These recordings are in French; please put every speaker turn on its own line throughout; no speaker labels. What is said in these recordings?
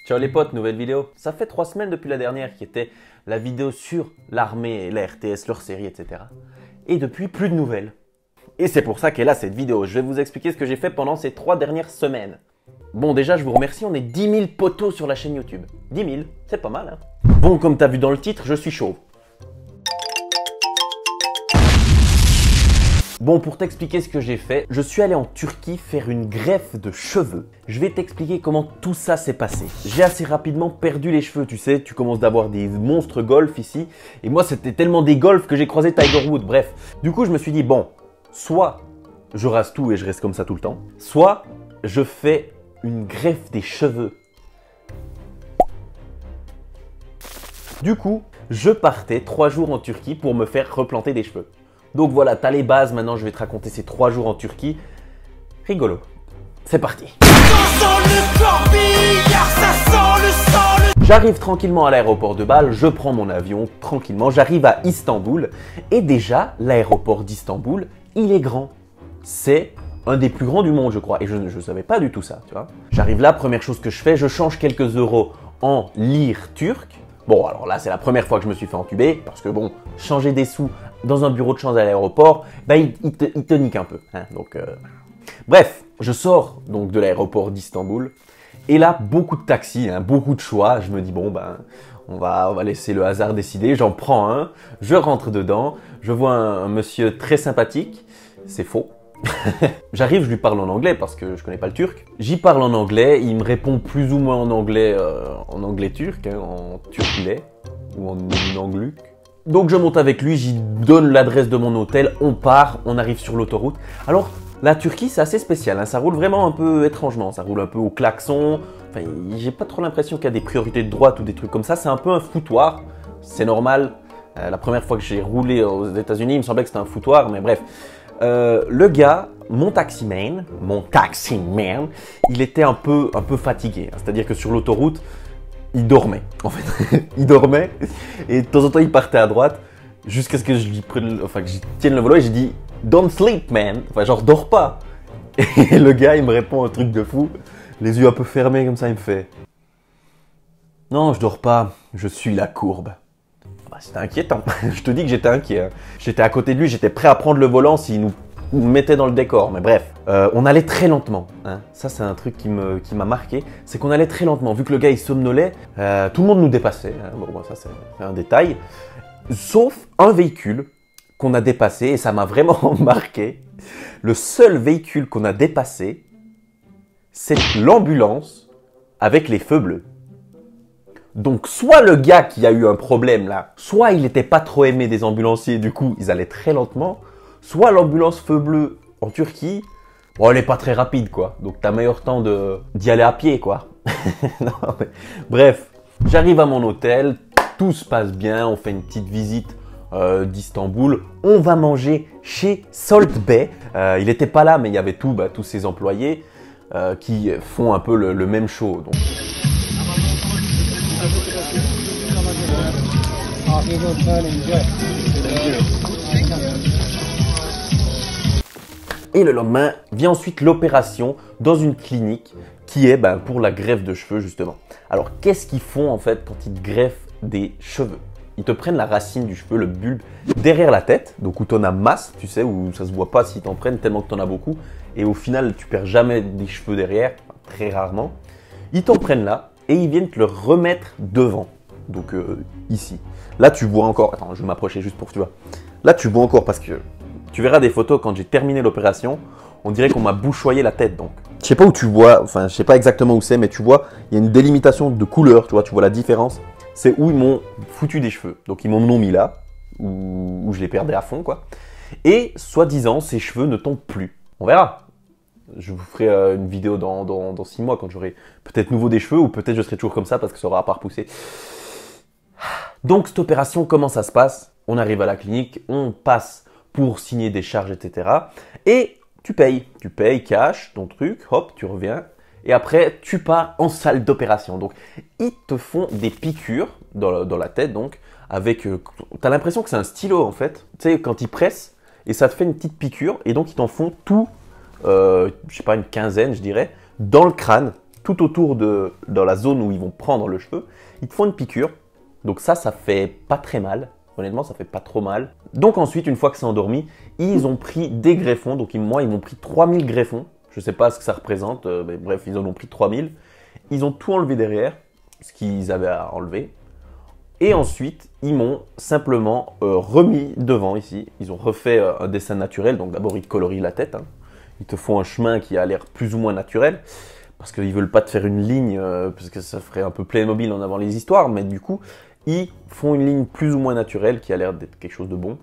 Ciao les potes, nouvelle vidéo. Ça fait 3 semaines depuis la dernière qui était la vidéo sur l'armée, la RTS, leur série, etc. Et depuis, plus de nouvelles. Et c'est pour ça qu'est là cette vidéo. Je vais vous expliquer ce que j'ai fait pendant ces 3 dernières semaines. Bon, déjà, je vous remercie, on est 10 000 potos sur la chaîne YouTube. 10 000, c'est pas mal, hein. Bon, comme t'as vu dans le titre, je suis chauve. Bon, pour t'expliquer ce que j'ai fait, je suis allé en Turquie faire une greffe de cheveux. Je vais t'expliquer comment tout ça s'est passé. J'ai assez rapidement perdu les cheveux, tu sais, tu commences d'avoir des monstres golf ici. Et moi, c'était tellement des golfs que j'ai croisé Tiger Woods, bref. Du coup, je me suis dit, bon, soit je rase tout et je reste comme ça tout le temps, soit je fais une greffe des cheveux. Du coup, je partais 3 jours en Turquie pour me faire replanter des cheveux. Donc voilà, t'as les bases, maintenant je vais te raconter ces 3 jours en Turquie. Rigolo. C'est parti. J'arrive tranquillement à l'aéroport de Bâle, je prends mon avion tranquillement, j'arrive à Istanbul. Et déjà, l'aéroport d'Istanbul, il est grand. C'est un des plus grands du monde, je crois. Et je ne savais pas du tout ça, tu vois. J'arrive là, première chose que je fais, je change quelques euros en lire turques. Bon, alors là, c'est la première fois que je me suis fait entuber, parce que bon, changer des sous dans un bureau de change à l'aéroport, bah, il te nique un peu. Hein, donc, bref, je sors donc de l'aéroport d'Istanbul, et là, beaucoup de taxis, hein, beaucoup de choix. Je me dis, bon, ben, on va laisser le hasard décider. J'en prends un, je rentre dedans, je vois un monsieur très sympathique, c'est faux. J'arrive, je lui parle en anglais parce que je connais pas le turc. J'y parle en anglais, il me répond plus ou moins en anglais turc, hein, en turculais ou en angluc. Donc je monte avec lui, j'y donne l'adresse de mon hôtel, on part, on arrive sur l'autoroute. Alors la Turquie c'est assez spécial, hein, ça roule vraiment un peu étrangement, ça roule un peu au klaxon. Enfin, j'ai pas trop l'impression qu'il y a des priorités de droite ou des trucs comme ça, c'est un peu un foutoir, c'est normal. La première fois que j'ai roulé aux États-Unis, il me semblait que c'était un foutoir, mais bref. Le gars, mon taximan, il était un peu fatigué. Hein. C'est-à-dire que sur l'autoroute, il dormait. En fait, il dormait et de temps en temps, il partait à droite jusqu'à ce que je lui prenne, que je tienne le volant et j'ai dit "Don't sleep, man." Enfin, genre dors pas. Et le gars, il me répond un truc de fou, les yeux un peu fermés comme ça, il me fait "Non, je dors pas, je suis la courbe." Bah, c'était inquiétant, je te dis que j'étais inquiet. Hein. J'étais à côté de lui, j'étais prêt à prendre le volant s'il nous mettait dans le décor. Mais bref, on allait très lentement. Hein. Ça, c'est un truc qui m'a marqué. C'est qu'on allait très lentement. Vu que le gars, il somnolait, tout le monde nous dépassait. Hein. Bon, ça, c'est un détail. Sauf un véhicule qu'on a dépassé, et ça m'a vraiment marqué. Le seul véhicule qu'on a dépassé, c'est l'ambulance avec les feux bleus. Donc, soit le gars qui a eu un problème là, soit il n'était pas trop aimé des ambulanciers, du coup, ils allaient très lentement, soit l'ambulance feu bleu en Turquie, bon, elle n'est pas très rapide, quoi. Donc, tu as meilleur temps d'y aller à pied, quoi. Non, mais, bref, j'arrive à mon hôtel, tout se passe bien, on fait une petite visite d'Istanbul, on va manger chez Salt Bay. Il n'était pas là, mais il y avait tous ses employés qui font un peu le même show. Donc. Et le lendemain, vient ensuite l'opération dans une clinique qui est pour la greffe de cheveux justement. Alors qu'est-ce qu'ils font en fait quand ils te greffent des cheveux? Ils te prennent la racine du cheveu, le bulbe, derrière la tête, donc où tu en as masse, tu sais, où ça se voit pas s'ils t'en prennent tellement que tu en as beaucoup. Et au final, tu perds jamais des cheveux derrière, enfin, très rarement. Ils t'en prennent là et ils viennent te le remettre devant. Donc ici. Là, tu vois encore. Attends, je vais m'approcher juste pour que tu vois. Là, tu vois encore parce que tu verras des photos quand j'ai terminé l'opération. On dirait qu'on m'a bouchoyé la tête. Donc, je sais pas où tu vois. Enfin, je sais pas exactement où c'est, mais tu vois, il y a une délimitation de couleur. Tu vois la différence. C'est où ils m'ont foutu des cheveux. Donc, ils m'en ont mis là, où je les perdais à fond, quoi. Et soi-disant, ces cheveux ne tombent plus. On verra. Je vous ferai une vidéo dans 6 mois quand j'aurai peut-être nouveau des cheveux ou peut-être je serai toujours comme ça parce que ça aura pas repoussé. Donc cette opération, comment ça se passe? On arrive à la clinique, on passe pour signer des charges, etc. Et tu payes cash ton truc, hop, tu reviens. Et après, tu pars en salle d'opération. Donc, ils te font des piqûres dans la tête, donc, avec... tu as l'impression que c'est un stylo, en fait. Tu sais, quand ils pressent, et ça te fait une petite piqûre, et donc, ils t'en font tout, je sais pas, une quinzaine, je dirais, dans le crâne. tout autour dans la zone où ils vont prendre le cheveu, ils te font une piqûre. Donc ça fait pas très mal. Honnêtement, ça fait pas trop mal. Donc ensuite, une fois que c'est endormi, ils ont pris des greffons. Donc moi, ils m'ont pris 3000 greffons. Je sais pas ce que ça représente, mais bref, ils en ont pris 3000. Ils ont tout enlevé derrière, ce qu'ils avaient à enlever. Et ensuite, ils m'ont simplement remis devant ici. Ils ont refait un dessin naturel. Donc d'abord, ils te colorient la tête. Ils te font un chemin qui a l'air plus ou moins naturel. Parce qu'ils ne veulent pas te faire une ligne, parce que ça ferait un peu Playmobil en avant les histoires. Mais du coup, ils font une ligne plus ou moins naturelle qui a l'air d'être quelque chose de bon.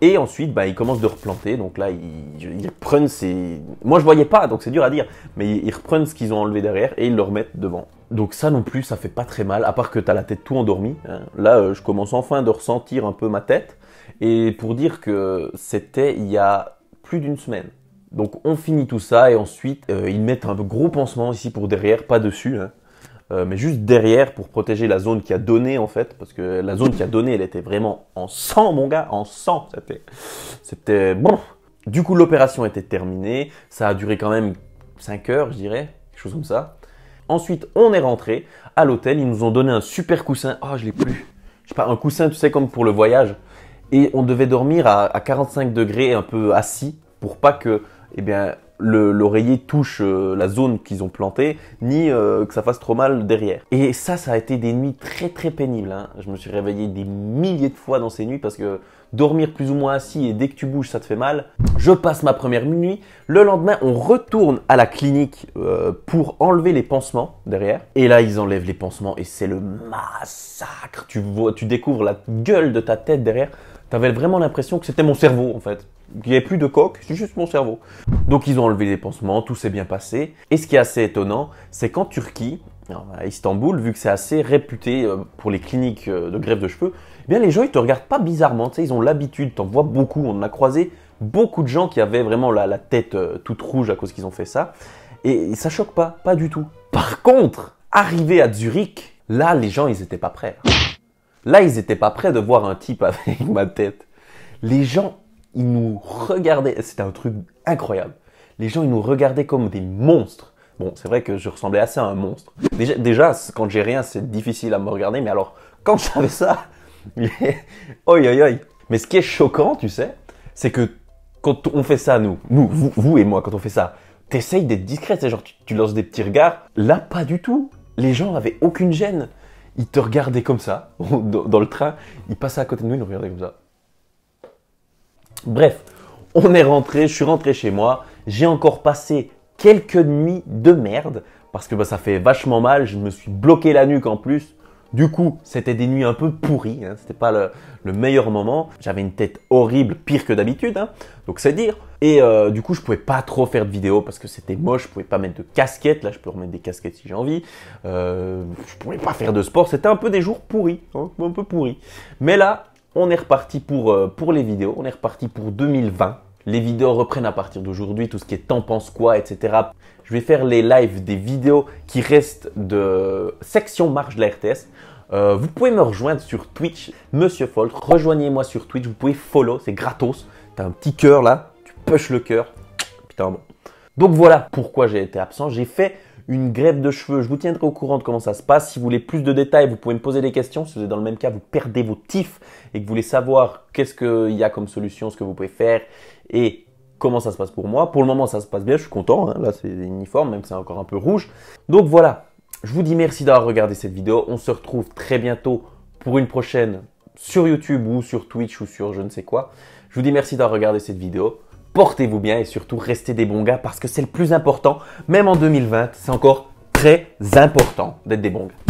Et ensuite, ils commencent de replanter. Donc là, ils reprennent ces... Moi, je voyais pas, donc c'est dur à dire. Mais ils reprennent ce qu'ils ont enlevé derrière et ils le remettent devant. Donc ça non plus, ça fait pas très mal, à part que tu as la tête tout endormie. Là, je commence enfin de ressentir un peu ma tête. Et pour dire que c'était il y a plus d'une semaine. Donc on finit tout ça et ensuite, ils mettent un gros pansement ici pour derrière, pas dessus. Mais juste derrière pour protéger la zone qui a donné en fait, parce que la zone qui a donné, elle était vraiment en sang mon gars, en sang, c'était bon. Du coup l'opération était terminée, ça a duré quand même 5 heures je dirais, quelque chose comme ça. Ensuite on est rentré à l'hôtel, ils nous ont donné un super coussin, je l'ai plus, je sais pas, un coussin tu sais comme pour le voyage, et on devait dormir à 45 degrés un peu assis pour pas que, l'oreiller touche la zone qu'ils ont plantée, ni que ça fasse trop mal derrière. Et ça a été des nuits très très pénibles. Je me suis réveillé des milliers de fois dans ces nuits parce que dormir plus ou moins assis et dès que tu bouges ça te fait mal. Je passe ma première nuit. Le lendemain, on retourne à la clinique pour enlever les pansements derrière. Et là, ils enlèvent les pansements et c'est le massacre. Tu découvres la gueule de ta tête derrière. T'avais vraiment l'impression que c'était mon cerveau en fait. Il n'y avait plus de coque, c'est juste mon cerveau. Donc ils ont enlevé les pansements, tout s'est bien passé. Et ce qui est assez étonnant, c'est qu'en Turquie, à Istanbul, vu que c'est assez réputé pour les cliniques de greffe de cheveux, les gens ils te regardent pas bizarrement, tu sais, ils ont l'habitude, t'en vois beaucoup, on a croisé beaucoup de gens qui avaient vraiment la tête toute rouge à cause qu'ils ont fait ça. Et ça choque pas du tout. Par contre, arrivé à Zurich, là les gens ils étaient pas prêts. Là ils étaient pas prêts de voir un type avec ma tête. Les gens ils nous regardaient, c'était un truc incroyable. Les gens, ils nous regardaient comme des monstres. Bon, c'est vrai que je ressemblais assez à un monstre. Déjà quand j'ai rien, c'est difficile à me regarder, mais alors, quand j'avais ça, oi. Mais ce qui est choquant, tu sais, c'est que quand on fait ça, vous et moi, quand on fait ça, t'essayes d'être discret, c'est genre tu lances des petits regards. Là, pas du tout. Les gens avaient aucune gêne. Ils te regardaient comme ça, dans le train, ils passaient à côté de nous, ils nous regardaient comme ça. Bref, je suis rentré chez moi, j'ai encore passé quelques nuits de merde parce que ça fait vachement mal, je me suis bloqué la nuque en plus. Du coup, c'était des nuits un peu pourries, c'était pas le meilleur moment. J'avais une tête horrible, pire que d'habitude, donc c'est dire. Et du coup, je pouvais pas trop faire de vidéos parce que c'était moche, je pouvais pas mettre de casquettes. Là, je peux remettre des casquettes si j'ai envie. Je pouvais pas faire de sport, c'était un peu des jours pourris, un peu pourris. Mais là, on est reparti pour les vidéos, on est reparti pour 2020. Les vidéos reprennent à partir d'aujourd'hui, tout ce qui est t'en penses quoi, etc. Je vais faire les lives des vidéos qui restent de section marche de la RTS. Vous pouvez me rejoindre sur Twitch, Monsieur Folt. Rejoignez-moi sur Twitch, vous pouvez follow, c'est gratos. Tu as un petit cœur là, tu pushes le cœur. Putain bon. Donc voilà pourquoi j'ai été absent. J'ai fait une greffe de cheveux. Je vous tiendrai au courant de comment ça se passe. Si vous voulez plus de détails, vous pouvez me poser des questions. Si vous êtes dans le même cas, vous perdez vos tifs et que vous voulez savoir qu'est-ce qu'il y a comme solution, ce que vous pouvez faire et comment ça se passe pour moi. Pour le moment, ça se passe bien. Je suis content. Là, c'est uniforme, même si c'est encore un peu rouge. Donc voilà. Je vous dis merci d'avoir regardé cette vidéo. On se retrouve très bientôt pour une prochaine sur YouTube ou sur Twitch ou sur je ne sais quoi. Je vous dis merci d'avoir regardé cette vidéo. Portez-vous bien et surtout restez des bons gars parce que c'est le plus important. Même en 2020, c'est encore très important d'être des bons gars.